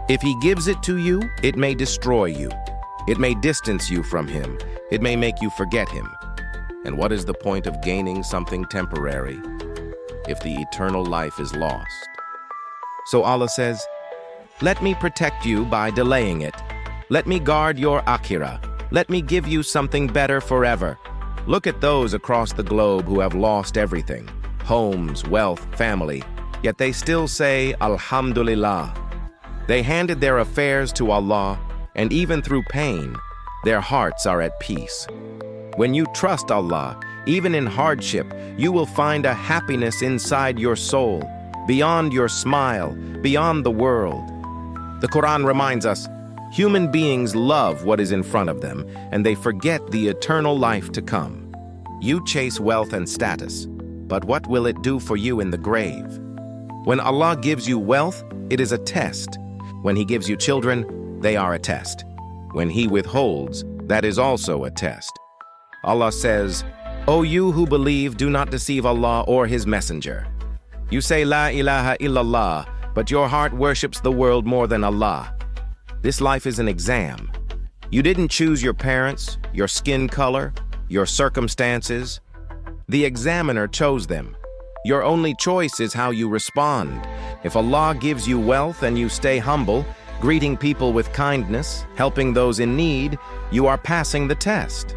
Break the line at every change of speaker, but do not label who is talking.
If he gives it to you, it may destroy you. It may distance you from him. It may make you forget him. And what is the point of gaining something temporary if the eternal life is lost? So Allah says, let me protect you by delaying it. Let me guard your akhirah. Let me give you something better forever. Look at those across the globe who have lost everything, homes, wealth, family, yet they still say, Alhamdulillah. They handed their affairs to Allah, and even through pain, their hearts are at peace. When you trust Allah, even in hardship, you will find a happiness inside your soul, beyond your smile, beyond the world. The Quran reminds us, human beings love what is in front of them, and they forget the eternal life to come. You chase wealth and status, but what will it do for you in the grave? When Allah gives you wealth, it is a test. When He gives you children, they are a test. When He withholds, that is also a test. Allah says, O you who believe, do not deceive Allah or His messenger. You say La ilaha illallah, but your heart worships the world more than Allah. This life is an exam. You didn't choose your parents, your skin color, your circumstances. The examiner chose them. Your only choice is how you respond. If Allah gives you wealth and you stay humble, greeting people with kindness, helping those in need, you are passing the test.